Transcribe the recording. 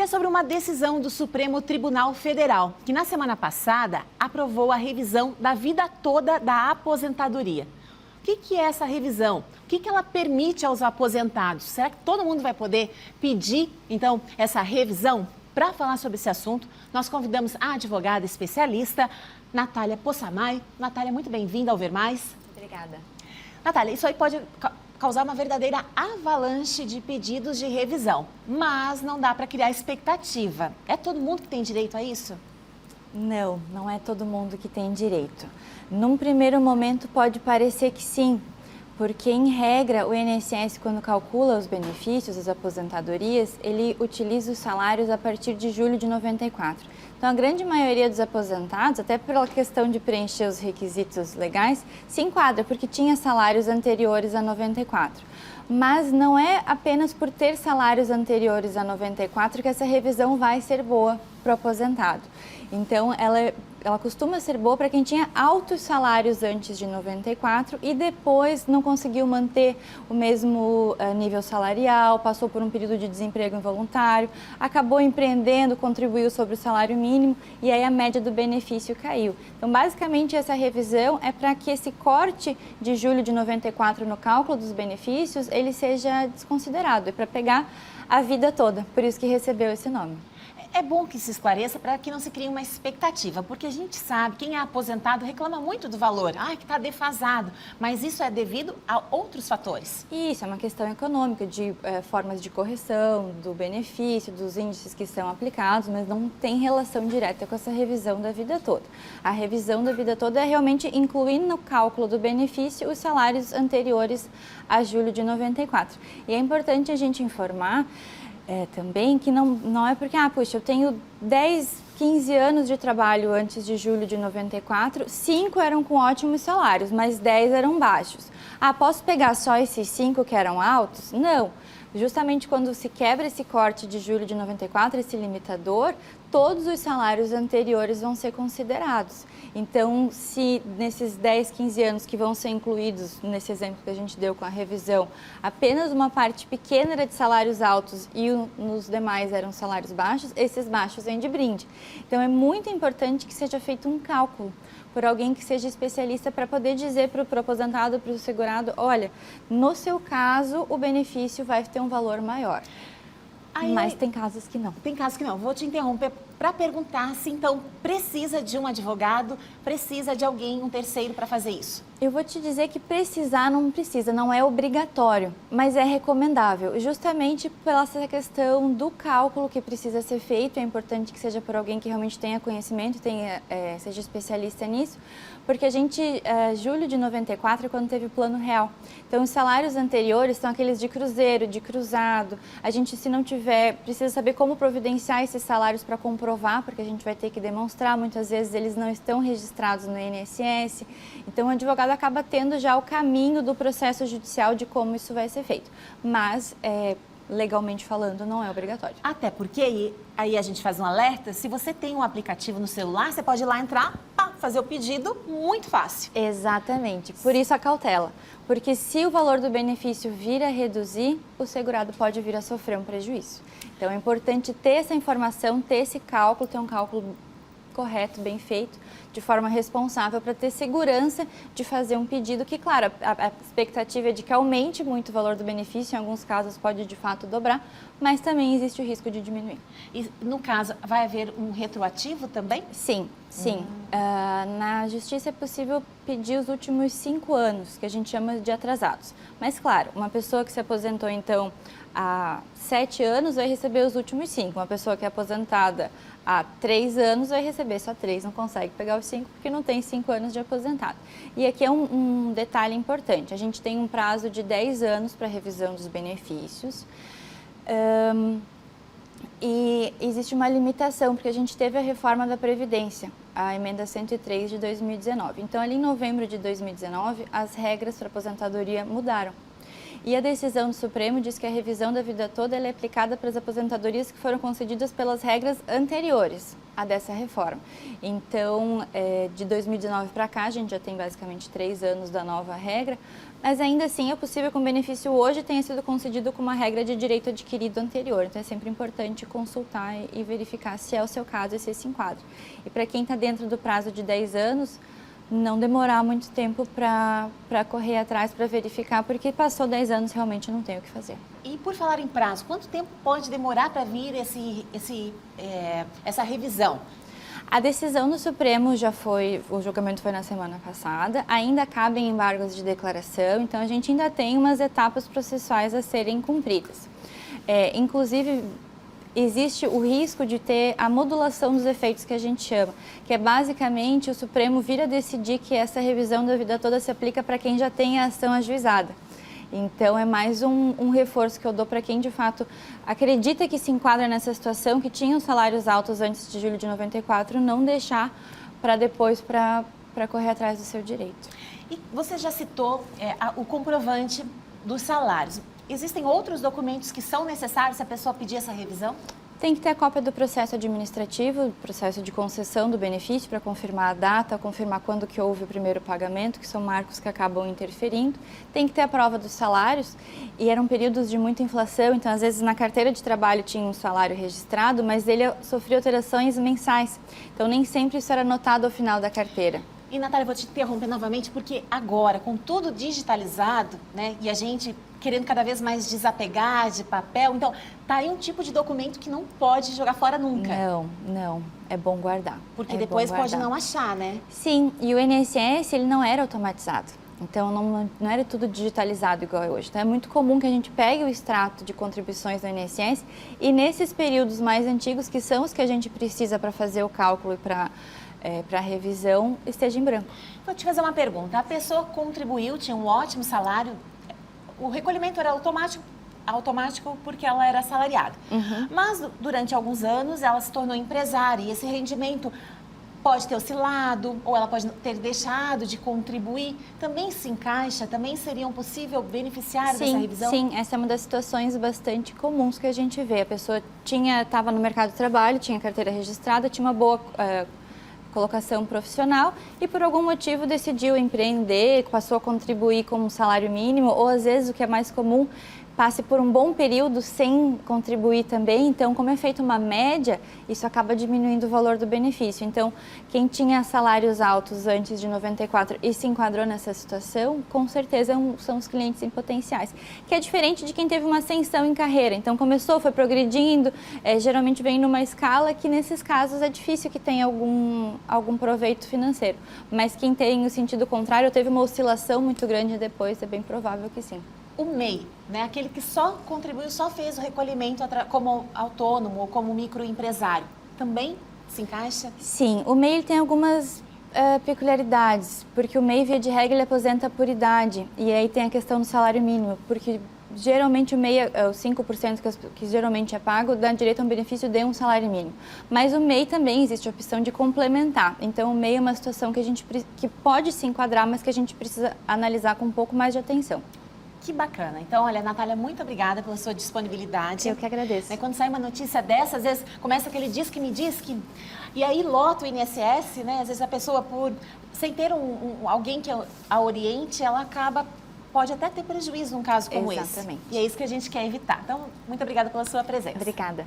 que é sobre uma decisão do Supremo Tribunal Federal, que na semana passada aprovou a revisão da vida toda da aposentadoria. O que é essa revisão? O que ela permite aos aposentados? Será que todo mundo vai poder pedir, então, essa revisão? Para falar sobre esse assunto, nós convidamos a advogada especialista, Natália Possamay. Natália, muito bem-vinda ao Ver Mais. Obrigada. Natália, isso aí pode causar uma verdadeira avalanche de pedidos de revisão, mas não dá para criar expectativa. É todo mundo que tem direito a isso? Não, não é todo mundo que tem direito. Num primeiro momento pode parecer que sim, porque em regra o INSS, quando calcula os benefícios, as aposentadorias, ele utiliza os salários a partir de julho de 94. Então a grande maioria dos aposentados, até pela questão de preencher os requisitos legais, se enquadra porque tinha salários anteriores a 94. Mas não é apenas por ter salários anteriores a 94 que essa revisão vai ser boa para o aposentado. Então, ela costuma ser boa para quem tinha altos salários antes de 94 e depois não conseguiu manter o mesmo nível salarial, passou por um período de desemprego involuntário, acabou empreendendo, contribuiu sobre o salário mínimo e aí a média do benefício caiu. Então, basicamente, essa revisão é para que esse corte de julho de 94 no cálculo dos benefícios, ele seja desconsiderado, é para pegar a vida toda, por isso que recebeu esse nome. É bom que se esclareça para que não se crie uma expectativa, porque a gente sabe, quem é aposentado reclama muito do valor, que está defasado, mas isso é devido a outros fatores. Isso, é uma questão econômica, de formas de correção, do benefício, dos índices que são aplicados, mas não tem relação direta com essa revisão da vida toda. A revisão da vida toda é realmente incluir no cálculo do benefício os salários anteriores a julho de 94. E é importante a gente informar também que não é porque, puxa, eu tenho 10, 15 anos de trabalho antes de julho de 94, 5 eram com ótimos salários, mas 10 eram baixos. Posso pegar só esses 5 que eram altos? Não. Justamente quando se quebra esse corte de julho de 94, esse limitador, todos os salários anteriores vão ser considerados. Então, se nesses 10, 15 anos que vão ser incluídos, nesse exemplo que a gente deu com a revisão, apenas uma parte pequena era de salários altos e nos demais eram salários baixos, esses baixos vêm de brinde. Então, é muito importante que seja feito um cálculo por alguém que seja especialista para poder dizer para o aposentado, para o segurado, olha, no seu caso o benefício vai ter um valor maior. Mas tem casos que não. Tem casos que não. Vou te interromper para perguntar se então precisa de um advogado, precisa de alguém, um terceiro para fazer isso. Eu vou te dizer que precisar não precisa, não é obrigatório, mas é recomendável. Justamente pela essa questão do cálculo que precisa ser feito, é importante que seja por alguém que realmente tenha conhecimento, seja especialista nisso, porque a gente, julho de 94 é quando teve o Plano Real. Então, os salários anteriores são aqueles de cruzeiro, de cruzado. A gente, se não tiver, precisa saber como providenciar esses salários para comprovar, porque a gente vai ter que demonstrar, muitas vezes eles não estão registrados no INSS. Então, o advogado acaba tendo já o caminho do processo judicial de como isso vai ser feito. Mas, legalmente falando, não é obrigatório. Até porque aí a gente faz um alerta, se você tem um aplicativo no celular, você pode ir lá entrar, fazer o pedido, muito fácil. Exatamente, por isso a cautela. Porque se o valor do benefício vir a reduzir, o segurado pode vir a sofrer um prejuízo. Então é importante ter essa informação, ter esse cálculo, ter um cálculo correto, bem feito, de forma responsável para ter segurança de fazer um pedido que, claro, a expectativa é de que aumente muito o valor do benefício, em alguns casos pode de fato dobrar, mas também existe o risco de diminuir. E no caso, vai haver um retroativo também? Sim, sim. Na justiça é possível pedir os últimos 5 anos, que a gente chama de atrasados. Mas, claro, uma pessoa que se aposentou, então, há 7 anos vai receber os últimos 5. Uma pessoa que é aposentada há 3 anos vai receber só 3, não consegue pegar os 5 porque não tem 5 anos de aposentado. E aqui é um detalhe importante, a gente tem um prazo de 10 anos para revisão dos benefícios e existe uma limitação, porque a gente teve a reforma da Previdência, a emenda 103 de 2019. Então, ali em novembro de 2019, as regras para aposentadoria mudaram. E a decisão do Supremo diz que a revisão da vida toda ela é aplicada para as aposentadorias que foram concedidas pelas regras anteriores a dessa reforma. Então, de 2019 para cá, a gente já tem basicamente 3 anos da nova regra, mas ainda assim é possível que um benefício hoje tenha sido concedido com uma regra de direito adquirido anterior. Então, é sempre importante consultar e verificar se é o seu caso e se se enquadra. E para quem está dentro do prazo de 10 anos, não demorar muito tempo para correr atrás, para verificar, porque passou 10 anos realmente não tem o que fazer. E por falar em prazo, quanto tempo pode demorar para vir essa revisão? A decisão do Supremo o julgamento foi na semana passada, ainda cabem embargos de declaração, então a gente ainda tem umas etapas processuais a serem cumpridas. Inclusive, existe o risco de ter a modulação dos efeitos que a gente chama, que é basicamente o Supremo vir a decidir que essa revisão da vida toda se aplica para quem já tem a ação ajuizada. Então, é mais um reforço que eu dou para quem, de fato, acredita que se enquadra nessa situação, que tinha os salários altos antes de julho de 94, não deixar para depois para correr atrás do seu direito. E você já citou o comprovante dos salários. Existem outros documentos que são necessários se a pessoa pedir essa revisão? Tem que ter a cópia do processo administrativo, processo de concessão do benefício, para confirmar a data, confirmar quando que houve o primeiro pagamento, que são marcos que acabam interferindo. Tem que ter a prova dos salários, e eram períodos de muita inflação, então às vezes na carteira de trabalho tinha um salário registrado, mas ele sofria alterações mensais. Então nem sempre isso era anotado ao final da carteira. E, Natália, vou te interromper novamente, porque agora, com tudo digitalizado, né, e a gente querendo cada vez mais desapegar de papel, então, tá aí um tipo de documento que não pode jogar fora nunca. Não, é bom guardar. Porque depois pode não achar, né? Sim, e o INSS, ele não era automatizado. Então, não era tudo digitalizado igual é hoje. Então, é muito comum que a gente pegue o extrato de contribuições do INSS e nesses períodos mais antigos, que são os que a gente precisa para fazer o cálculo e para a revisão, esteja em branco. Vou te fazer uma pergunta. A pessoa contribuiu, tinha um ótimo salário, o recolhimento era automático porque ela era assalariada. Uhum. Mas durante alguns anos ela se tornou empresária e esse rendimento pode ter oscilado ou ela pode ter deixado de contribuir. Também se encaixa? Também seria um possível beneficiário dessa revisão? Sim, essa é uma das situações bastante comuns que a gente vê. A pessoa estava no mercado de trabalho, tinha carteira registrada, tinha uma boa colocação profissional e por algum motivo decidiu empreender, passou a contribuir com um salário mínimo ou às vezes o que é mais comum, passe por um bom período sem contribuir também, então como é feita uma média, isso acaba diminuindo o valor do benefício. Então, quem tinha salários altos antes de 94 e se enquadrou nessa situação, com certeza são os clientes em potenciais, que é diferente de quem teve uma ascensão em carreira, então começou, foi progredindo, geralmente vem numa escala que nesses casos é difícil que tenha algum proveito financeiro, mas quem tem o sentido contrário, teve uma oscilação muito grande depois, é bem provável que sim. O MEI, né? Aquele que só contribuiu, só fez o recolhimento como autônomo ou como microempresário, também se encaixa? Sim, o MEI tem algumas peculiaridades, porque o MEI, via de regra, ele aposenta por idade, e aí tem a questão do salário mínimo, porque geralmente o MEI, os 5% que geralmente é pago, dá direito a um benefício de um salário mínimo. Mas o MEI também existe a opção de complementar, então o MEI é uma situação que pode se enquadrar, mas que a gente precisa analisar com um pouco mais de atenção. Que bacana. Então, olha, Natália, muito obrigada pela sua disponibilidade. Eu que agradeço. Quando sai uma notícia dessa, às vezes começa aquele diz que me diz que... E aí lota o INSS, né? Às vezes a pessoa, sem ter alguém que a oriente, ela pode até ter prejuízo num caso como esse. Exatamente. E é isso que a gente quer evitar. Então, muito obrigada pela sua presença. Obrigada.